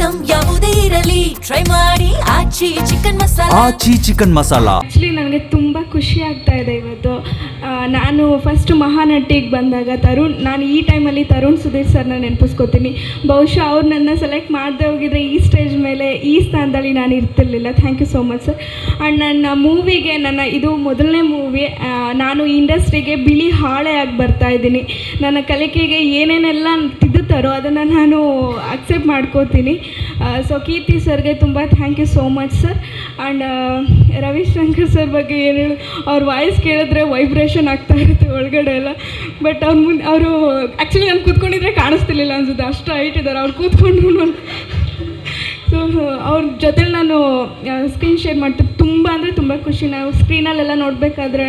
Item ಯಾವುದೇ ಇರಲಿ try ಮಾಡಿ ಆಚಿ ಚಿಕನ್ ಮಸಾಲಾ. ಆಚಿ ಚಿಕನ್ ಮಸಾಲಾ. ಆ್ಯಕ್ಚುಲಿ ನನಗೆ ತುಂಬ ಖುಷಿ ಆಗ್ತಾ ಇದೆ ಇವತ್ತು. ನಾನು ಫಸ್ಟ್ ಮಹಾನಟಿಗೆ ಬಂದಾಗ ನಾನು ಈ ಟೈಮಲ್ಲಿ ತರುಣ್ ಸುಧೀರ್ ಸರ್ನ ನೆನಪಿಸ್ಕೋತೀನಿ. ಬಹುಶಃ ಅವ್ರು ನನ್ನ ಸೆಲೆಕ್ಟ್ ಮಾಡದೆ ಹೋಗಿದ್ರೆ ಈ ಸ್ಟೇಜ್ ಮೇಲೆ ಈ ಸ್ಥಾನದಲ್ಲಿ ನಾನು ಇರ್ತಿರ್ಲಿಲ್ಲ. Thank you so much sir. And ನನ್ನ ಮೂವಿಗೆ ಇದು ಮೊದಲನೇ ಮೂವಿ. ನಾನು ಇಂಡಸ್ಟ್ರಿಗೆ ಬಿಳಿ ಹಾಳೆಯಾಗಿ ಬರ್ತಾಯಿದ್ದೀನಿ. ನನ್ನ ಕಲಿಕೆಗೆ ಏನೇನೆಲ್ಲ ತಿದ್ದುತ್ತಾರೋ ಅದನ್ನು ನಾನು ಅಕ್ಸೆಪ್ಟ್ ಮಾಡ್ಕೋತೀನಿ. ಸೊ ಕೀರ್ತಿ ಸರ್ಗೆ ತುಂಬ thank you so much sir. And Ravishankar sir ಬಗ್ಗೆ ಏನು ಹೇಳಿ, ಅವ್ರ ವಾಯ್ಸ್ ಕೇಳಿದ್ರೆ ವೈಬ್ರೇಷನ್ ಆಗ್ತಾ ಇರುತ್ತೆ ಒಳಗಡೆ ಎಲ್ಲ. ಬಟ್ ಅವರು ಆ್ಯಕ್ಚುಲಿ ನಾನು ಕೂತ್ಕೊಂಡಿದ್ರೆ ಕಾಣಿಸ್ತಿರ್ಲಿಲ್ಲ ಅನ್ಸುತ್ತೆ, ಅಷ್ಟು ಹೈಟ್ ಇದ್ದಾರೆ ಅವ್ರು ಕೂತ್ಕೊಂಡ್ರು. ಸೊ ಅವ್ರ ಜೊತೆಲಿ ನಾನು ಸ್ಕ್ರೀನ್ ಶೇರ್ ಮಾಡ್ತೀನಿ. ತುಂಬ ಅಂದರೆ ತುಂಬ ಖುಷಿ. ನಾವು ಸ್ಕ್ರೀನಲ್ಲೆಲ್ಲ ನೋಡಬೇಕಾದ್ರೆ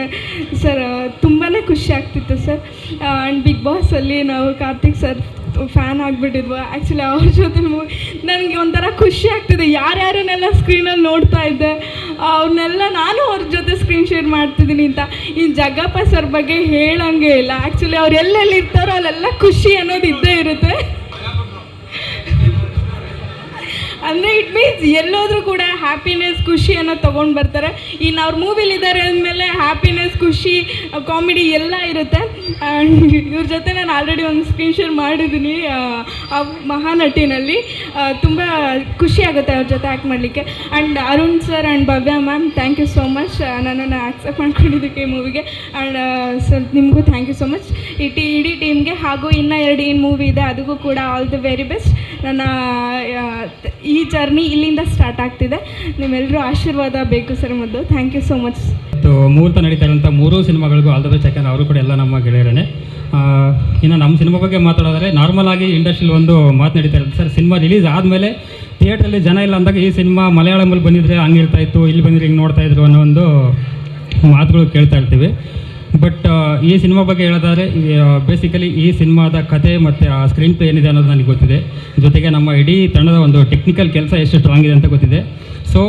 ಸರ್ ತುಂಬಾ ಖುಷಿ ಆಗ್ತಿತ್ತು ಸರ್. ಆ್ಯಂಡ್ ಬಿಗ್ ಬಾಸಲ್ಲಿ ನಾವು ಕಾರ್ತಿಕ್ ಸರ್ ಫ್ಯಾನ್ ಆಗಿಬಿಟ್ಟಿದ್ವು. ಆ್ಯಕ್ಚುಲಿ ಅವ್ರ ಜೊತೆ ನನಗೆ ಒಂಥರ ಖುಷಿ ಆಗ್ತಿದೆ. ಯಾರ್ಯಾರನ್ನೆಲ್ಲ ಸ್ಕ್ರೀನಲ್ಲಿ ನೋಡ್ತಾ ಇದ್ದೆ ಅವ್ರನ್ನೆಲ್ಲ ನಾನು ಅವ್ರ ಜೊತೆ ಸ್ಕ್ರೀನ್ ಶೇರ್ ಮಾಡ್ತಿದ್ದೀನಿ ಅಂತ. ಈ ಜಗ್ಗಪ್ಪ ಸರ್ ಬಗ್ಗೆ ಹೇಳಂಗೆ ಇಲ್ಲ. ಆ್ಯಕ್ಚುಲಿ ಅವ್ರು ಎಲ್ಲೆಲ್ಲಿ ಇರ್ತಾರೋ ಅಲ್ಲೆಲ್ಲ ಖುಷಿ ಅನ್ನೋದು ಇದ್ದೇ ಇರುತ್ತೆ. ಅಂದರೆ ಇಟ್ ಮೀನ್ಸ್ ಎಲ್ಲೋದ್ರೂ ಕೂಡ ಹ್ಯಾಪಿನೆಸ್ ಖುಷಿ ಅನ್ನೋದು ತೊಗೊಂಡು ಬರ್ತಾರೆ. ಇನ್ನು ಅವ್ರ ಮೂವಿಲಿದ್ದಾರೆ ಅಂದಮೇಲೆ ಹ್ಯಾಪಿನೆಸ್ ಖುಷಿ ಕಾಮಿಡಿ ಎಲ್ಲ ಇರುತ್ತೆ. ಆ್ಯಂಡ್ ಇವ್ರ ಜೊತೆ ನಾನು ಆಲ್ರೆಡಿ ಒಂದು ಸ್ಕ್ರೀನ್ ಶೇರ್ ಮಾಡಿದ್ದೀನಿ ಮಹಾನಟಿನಲ್ಲಿ. ತುಂಬ ಖುಷಿ ಆಗುತ್ತೆ ಅವ್ರ ಜೊತೆ ಆ್ಯಕ್ಟ್ ಮಾಡಲಿಕ್ಕೆ. And Arun sir and Bhavya ma'am thank you so much ನನ್ನನ್ನು ಆಕ್ಸೆಪ್ಟ್ ಮಾಡ್ಕೊಂಡಿದ್ದಕ್ಕೆ ಈ ಮೂವಿಗೆ. ಆ್ಯಂಡ್ ಸರ್ ನಿಮಗೂ ಥ್ಯಾಂಕ್ ಯು ಸೋ ಮಚ್ ಇಡೀ ಟೀಮ್ಗೆ. ಹಾಗೂ ಇನ್ನೂ 2 ಏನು ಮೂವಿ ಇದೆ ಅದಕ್ಕೂ ಕೂಡ ಆಲ್ ದಿ ವೆರಿ ಬೆಸ್ಟ್. ನನ್ನ ಈ ಜರ್ನಿ ಇಲ್ಲಿಂದ ಸ್ಟಾರ್ಟ್ ಆಗ್ತಿದೆ. ನಿಮ್ಮೆಲ್ಲರೂ ಆಶೀರ್ವಾದ ಬೇಕು ಸರ್ ಮೊದಲು. Thank you so much. ಮುಹೂರ್ತ ನಡೀತಾ ಇರೋಂಥ 3 ಸಿನಿಮಾಗಳಿಗೂ ಆಲ್ ದ ಬೆಸ್ಟ್. ಯಾಕಂದರೆ ಅವರು ಕೂಡ ಎಲ್ಲ ನಮ್ಮ ಗೆಳೆಯರೇ. ಇನ್ನು ನಮ್ಮ ಸಿನಿಮಾ ಬಗ್ಗೆ ಮಾತಾಡೋದಾದರೆ ನಾರ್ಮಲ್ ಆಗಿ ಇಂಡಸ್ಟ್ರಿಯಲ್ಲಿ ಒಂದು ಮಾತು ನಡೀತಾ ಇರುತ್ತೆ ಸರ್. ಸಿನಿಮಾ ರಿಲೀಸ್ ಆದಮೇಲೆ ಥಿಯೇಟ್ರಲ್ಲಿ ಜನ ಇಲ್ಲ ಅಂದಾಗ ಈ ಸಿನಿಮಾ ಮಲಯಾಳಮಲ್ಲಿ ಬಂದಿದ್ರೆ ಹಂಗೆ ಇರ್ತಾ ಇತ್ತು, ಇಲ್ಲಿ ಬಂದಿದ್ರೆ ಹಿಂಗೆ ನೋಡ್ತಾ ಇದ್ರು ಅನ್ನೋ ಒಂದು ಮಾತುಗಳು ಕೇಳ್ತಾ ಇರ್ತೀವಿ. ಬಟ್ ಈ ಸಿನಿಮಾ ಬಗ್ಗೆ ಹೇಳೋದಾದರೆ ಬೇಸಿಕಲಿ ಈ ಸಿನಿಮಾದ ಕತೆ ಮತ್ತು ಆ ಸ್ಕ್ರೀನ್ ಪ್ಲೇ ಏನಿದೆ ಅನ್ನೋದು ನನಗೆ ಗೊತ್ತಿದೆ. ಜೊತೆಗೆ ನಮ್ಮ ಇಡೀ ತಂಡದ ಒಂದು ಟೆಕ್ನಿಕಲ್ ಕೆಲಸ ಎಷ್ಟು ಸ್ಟ್ರಾಂಗ್ ಇದೆ ಅಂತ ಗೊತ್ತಿದೆ. ಸೊ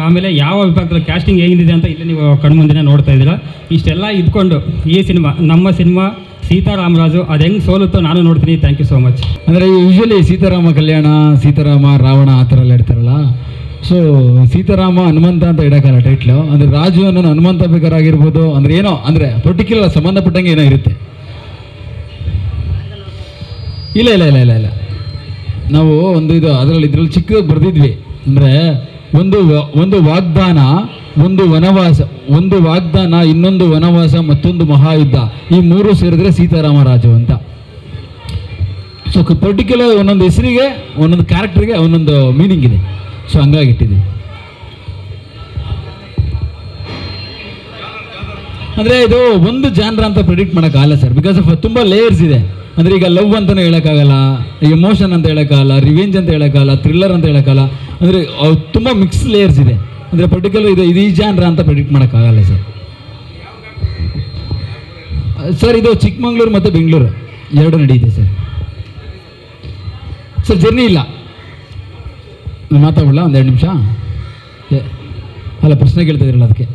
ಆಮೇಲೆ ಯಾವ ವಿಭಾಗದಲ್ಲಿ ಕ್ಯಾಸ್ಟಿಂಗ್ ಹೇಗಿದೆ ಅಂತ ಇಲ್ಲಿ ನೀವು ಕಣ್ಮುಂದಿನ ನೋಡ್ತಾ ಇದ್ದೀರಾ. ಇಷ್ಟೆಲ್ಲ ಇದ್ಕೊಂಡು ಈ ಸಿನಿಮಾ ನಮ್ಮ ಸಿನಿಮಾ ಸೀತಾರಾಮರಾಜು ಅದು ಹೆಂಗೆ ಸೋಲುತ್ತೋ ನಾನು ನೋಡ್ತೀನಿ. Thank you so much. ಅಂದರೆ ಯೂಶ್ವಲಿ ಸೀತಾರಾಮ ಕಲ್ಯಾಣ, ಸೀತಾರಾಮ ರಾವಣ ಆ ಥರ ಎಲ್ಲ ಇರ್ತಾರಲ್ಲ. ಸೊ ಸೀತಾರಾಮ ಹನುಮಂತ ಅಂತ ಇಡೋಕ್ಕಲ್ಲ ಟೈಟ್ಲು. ಅಂದರೆ ರಾಜು ಅನ್ನೋ ಹನುಮಂತ ಬೇಕಾಗಿರ್ಬೋದು. ಅಂದರೆ ಏನೋ ಅಂದರೆ ಪರ್ಟಿಕ್ಯುಲರ್ ಸಂಬಂಧಪಟ್ಟಂಗೆ ಏನೋ ಇರುತ್ತೆ. ಇಲ್ಲ ಇಲ್ಲ ಇಲ್ಲ ಇಲ್ಲ ಇಲ್ಲ ನಾವು ಇದರಲ್ಲಿ ಚಿಕ್ಕದಾಗಿ ಬರೆದಿದ್ವಿ. ಅಂದರೆ ಒಂದು ವಾಗ್ದಾನ, ಒಂದು ವನವಾಸ, ಒಂದು ವಾಗ್ದಾನ, ಇನ್ನೊಂದು ವನವಾಸ, ಮತ್ತೊಂದು ಮಹಾಯುದ್ಧ, ಈ 3 ಸೇರಿದ್ರೆ ಸೀತಾರಾಮರಾಜು ಅಂತ. ಸೊ ಪರ್ಟಿಕ್ಯುಲರ್ ಒಂದೊಂದು ಹೆಸರಿಗೆ ಒಂದೊಂದು ಕ್ಯಾರೆಕ್ಟರ್ಗೆ ಒಂದೊಂದು ಮೀನಿಂಗ್ ಇದೆ. ಸೊ ಹಂಗಾಗಿ ಇಟ್ಟಿದ್ದೀವಿ. ಅಂದರೆ ಇದು ಒಂದು ಜಾನ್ರ ಅಂತ ಪ್ರಿಡಿಕ್ಟ್ ಮಾಡೋಕ್ಕಾಗಲ್ಲ ಸರ್. ಬಿಕಾಸ್ ಆಫ್ ತುಂಬ ಲೇಯರ್ಸ್ ಇದೆ. ಅಂದರೆ ಈಗ ಲವ್ ಅಂತಲೂ ಹೇಳೋಕ್ಕಾಗಲ್ಲ, ಎಮೋಷನ್ ಅಂತ ಹೇಳೋಕ್ಕಾಗಲ್ಲ, ರಿವೆಂಜ್ ಅಂತ ಹೇಳೋಕ್ಕಾಗಲ್ಲ, ಥ್ರಿಲ್ಲರ್ ಅಂತ ಹೇಳೋಕ್ಕಾಗಲ್ಲ. ಅಂದರೆ ತುಂಬ ಮಿಕ್ಸ್ ಲೇಯರ್ಸ್ ಇದೆ. ಅಂದರೆ ಪರ್ಟಿಕ್ಯುಲರ್ ಇದು ಈ ಜಾನ್ರ ಅಂತ ಪ್ರಿಡಿಕ್ಟ್ ಮಾಡೋಕ್ಕಾಗಲ್ಲ ಸರ್. ಸರ್ ಇದು ಚಿಕ್ಕಮಂಗ್ಳೂರು ಮತ್ತು ಬೆಂಗಳೂರು 2 ನಡೆಯುತ್ತೆ ಸರ್. ಸರ್ ಜರ್ನಿ ಇಲ್ಲ, ಮಾತಾಡಲ್ಲ 1-2 ನಿಮಿಷ. ಅಲ್ಲ ಪ್ರಶ್ನೆ ಕೇಳ್ತಾ ಇದ್ರಲ್ಲ ಅದಕ್ಕೆ.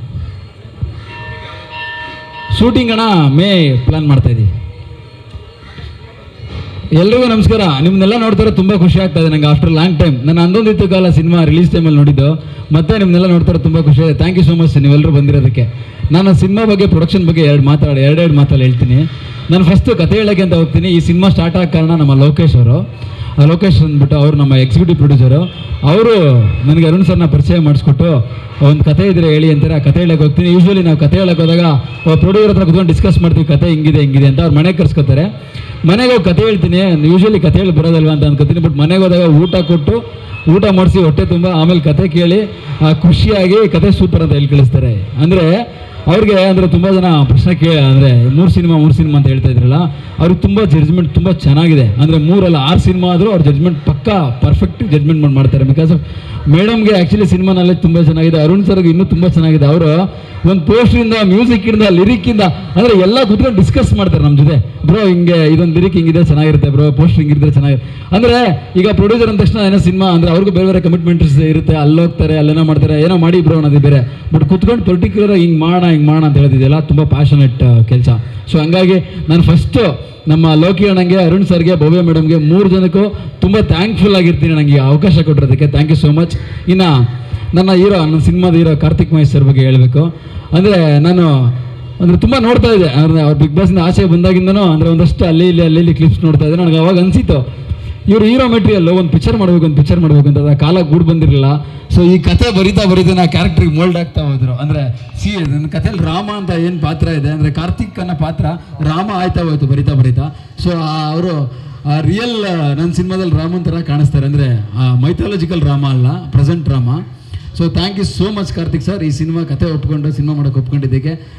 ಶೂಟಿಂಗ್ ಅಣ್ಣ ಮೇ ಪ್ಲಾನ್ ಮಾಡ್ತಾಯಿದ್ದೀವಿ. ಎಲ್ರಿಗೂ ನಮಸ್ಕಾರ. ನಿಮ್ಮನ್ನೆಲ್ಲ ನೋಡ್ತಾರೆ ತುಂಬ ಖುಷಿ ಆಗ್ತಾ ಇದೆ ನನಗೆ. ಆಫ್ಟರ್ ಲಾಂಗ್ ಟೈಮ್ ನಾನು ಅಂದೊಂದಿತ್ತು ಕಾಲ ಸಿನಿಮಾ ರಿಲೀಸ್ ಟೈಮಲ್ಲಿ ನೋಡಿದ್ದು. ಮತ್ತೆ ನಿಮ್ಮನ್ನೆಲ್ಲ ನೋಡ್ತಾರೆ ತುಂಬ ಖುಷಿ ಇದೆ. ಥ್ಯಾಂಕ್ ಯು ಸೋ ಮಚ್ ನೀವೆಲ್ಲರೂ ಬಂದಿರೋದಕ್ಕೆ. ನಾನು ಸಿನಿಮಾ ಬಗ್ಗೆ, ಪ್ರೊಡಕ್ಷನ್ ಬಗ್ಗೆ ಎರಡು ಮಾತಲ್ಲಿ ಹೇಳ್ತೀನಿ. ನಾನು ಫಸ್ಟು ಕತೆ ಹೇಳೋಕ್ಕೆ ಅಂತ ಹೋಗ್ತೀನಿ. ಈ ಸಿನಿಮಾ ಸ್ಟಾರ್ಟ್ ಆಗೋ ಕಾರಣ ನಮ್ಮ ಲೋಕೇಶ್ ಅವರು. ಲೋಕೇಶ್ ಅಂದ್ಬಿಟ್ಟು ಅವರು ನಮ್ಮ ಎಕ್ಸಿಕ್ಯೂಟಿವ್ ಪ್ರೊಡ್ಯೂಸರು. ಅವರು ನನಗೆ ಅರುಣ್ ಸರ್ನ ಪರಿಚಯ ಮಾಡಿಸ್ಕೊಟ್ಟು ಒಂದು ಕತೆ ಇದ್ರೆ ಹೇಳಿ ಅಂತಾರೆ. ಆ ಕತೆ ಹೇಳಕ್ಕೆ ಹೋಗ್ತೀನಿ. ಯೂಶ್ವಲಿ ನಾವು ಕತೆ ಹೇಳಕ್ಕೆ ಹೋದಾಗ ಪ್ರೊಡ್ಯೂಸರ್ ಹತ್ರ ಕೂತ್ಕೊಂಡು ಡಿಸ್ಕಸ್ ಮಾಡ್ತೀವಿ, ಕತೆ ಹಿಂಗಿದೆ ಅಂತ. ಅವ್ರು ಮನೆಗೆ ಕರ್ಸ್ಕೊತಾರೆ. ಮನೆಗೆ ಹೋಗಿ ಕತೆ ಹೇಳ್ತೀನಿ. ಯೂಶ್ವಲಿ ಕತೆ ಹೇಳಿ ಬರೋದಲ್ವ ಅಂತ ಅನ್ಕೋತೀನಿ. ಬಟ್ ಮನೆಗೆ ಹೋದಾಗ ಊಟ ಮಾಡಿಸಿ ಹೊಟ್ಟೆ ತುಂಬ ಆಮೇಲೆ ಕತೆ ಕೇಳಿ ಖುಷಿಯಾಗಿ ಕತೆ ಸೂಪರ್ ಅಂತ ಹೇಳಿ ಕಳಿಸ್ತಾರೆ. ಅಂದರೆ ಅವ್ರಿಗೆ ಅಂದರೆ ತುಂಬ ಜನ ಪ್ರಶ್ನೆ ಅಂದರೆ 3 ಸಿನಿಮಾ ಅಂತ ಹೇಳ್ತಾ ಇದ್ರಲ್ಲ, ಅವ್ರಿಗೆ ತುಂಬ ಜಡ್ಜ್ಮೆಂಟ್ ತುಂಬ ಚೆನ್ನಾಗಿದೆ. ಅಂದರೆ 3 ಅಲ್ಲ 6 ಸಿನಿಮಾ ಆದರೂ ಅವ್ರ ಜಡ್ಜ್ಮೆಂಟ್ ಪಕ್ಕಾ ಪರ್ಫೆಕ್ಟ್ ಜಡ್ಜ್ಮೆಂಟ್ ಮಾಡ್ತಾರೆ. ಬಿಕಾಸ್ ಆಫ್ ಮೇಡಮ್ಗೆ ಆ್ಯಕ್ಚುಲಿ ಸಿನಿಮಾ ನಾಲೆಜ್ ತುಂಬ ಚೆನ್ನಾಗಿದೆ, ಅರುಣ್ ಸರ್ಗೆ ಇನ್ನೂ ತುಂಬ ಚೆನ್ನಾಗಿದೆ. ಅವರು ಒಂದು ಪೋಸ್ಟ್ರಿಂದ ಮ್ಯೂಸಿಕ್ಕಿಂದ ಲಿರಿಕ್ಕಿಂದ ಅಂದರೆ ಎಲ್ಲ ಕೂತ್ಕೊಂಡು ಡಿಸ್ಕಸ್ ಮಾಡ್ತಾರೆ ನಮ್ಮ ಜೊತೆ. ಬ್ರೋ ಹಿಂಗೆ ಇದೊಂದು ಲಿರಿಕ್ ಹಿಂಗಿದೆ ಚೆನ್ನಾಗಿರುತ್ತೆ ಬ್ರೋ, ಪೋಸ್ಟ್ ಹಿಂಗಿದ್ರೆ ಚೆನ್ನಾಗಿರುತ್ತೆ. ಅಂದರೆ ಈಗ ಪ್ರೊಡ್ಯೂಸರ್ ಅಂದ ತಕ್ಷಣ ಏನೋ ಸಿನಿಮಾ ಅಂದರೆ ಅವ್ರಿಗೂ ಬೇರೆ ಬೇರೆ ಕಮಿಟ್ಮೆಂಟ್ಸ್ ಇರುತ್ತೆ, ಅಲ್ಲಿ ಹೋಗ್ತಾರೆ ಅಲ್ಲೇನೋ ಮಾಡ್ತಾರೆ, ಏನೋ ಮಾಡಿ ಬ್ರೋ ಅನ್ನೋದು ಬೇರೆ. ಬಟ್ ಕೂತ್ಕೊಂಡು ಪರ್ಟಿಕ್ಯುಲರ್ ಹಿಂಗೆ ಮಾಡೋಣ ಅಂತ ಹೇಳ್ತಿದ್ದೆಲ್ಲ ತುಂಬ ಪ್ಯಾಷನೆಟ್ ಕೆಲಸ. ಸೊ ಹಂಗಾಗಿ ನಾನು ಫಸ್ಟು ನಮ್ಮ ಲೋಕಿ ಅಣ್ಣಂಗೆ, ಅರುಣ್ ಸರ್ಗೆ, ಭವ್ಯ ಮೇಡಮ್ಗೆ 3 ಜನಕ್ಕೂ ತುಂಬ ಥ್ಯಾಂಕ್ಫುಲ್ ಆಗಿರ್ತೀನಿ ನನಗೆ ಈ ಅವಕಾಶ ಕೊಟ್ಟಿರೋದಕ್ಕೆ. Thank you so much. ಇನ್ನು ನನ್ನ ನನ್ನ ಸಿನಿಮಾದ ಹೀರೋ ಕಾರ್ತಿಕ್ ಮಹೇಶ್ ಸರ್ ಬಗ್ಗೆ ಹೇಳಬೇಕು ಅಂದರೆ, ನಾನು ಅಂದರೆ ತುಂಬ ನೋಡ್ತಾ ಇದ್ದೆ ಅಂದರೆ ಅವ್ರು ಬಿಗ್ ಬಾಸ್ನ ಆಚೆ ಬಂದಾಗಿಂದನೂ ಅಂದರೆ ಒಂದಷ್ಟು ಅಲ್ಲಿ ಕ್ಲಿಪ್ಸ್ ನೋಡ್ತಾ ಇದ್ದೆ. ನನಗೆ ಅವಾಗ ಅನಿಸಿತು ಇವರು ಹೀರೋ ಮೆಟೀರಿಯಲ್ಲು ಒಂದು ಪಿಕ್ಚರ್ ಮಾಡಬೇಕು ಅಂತ ಅದು ಕಾಲ ಗೂಡು ಬಂದಿರಲಿಲ್ಲ. ಸೊ ಈ ಕತೆ ಬರಿತಾ ನಾ ಕ್ಯಾರೆಕ್ಟ್ರಿಗೆ ಮೋಲ್ಡ್ ಆಗ್ತಾ ಹೋದ್ರು. ಅಂದರೆ ನನ್ನ ಕಥೆಯಲ್ಲಿ ರಾಮ ಅಂತ ಏನು ಪಾತ್ರ ಇದೆ ಅಂದರೆ ಕಾರ್ತಿಕ್ ಅನ್ನೋ ಪಾತ್ರ ರಾಮ ಆಯ್ತಾ ಹೋಯ್ತು ಬರಿತಾ. ಸೊ ಅವರು ರಿಯಲ್ ನನ್ನ ಸಿನಿಮಾದಲ್ಲಿ ರಾಮನ್ ಥರ ಕಾಣಿಸ್ತಾರೆ, ಅಂದರೆ ಮೈಥಾಲಜಿಕಲ್ ರಾಮ ಅಲ್ಲ, present Rama. So thank you so much Karthik sir, ಈ ಸಿನಿಮಾ ಕತೆ ಒಪ್ಕೊಂಡು ಸಿನಿಮಾ ಮಾಡೋಕ್ಕೆ ಒಪ್ಕೊಂಡಿದ್ದಕ್ಕೆ.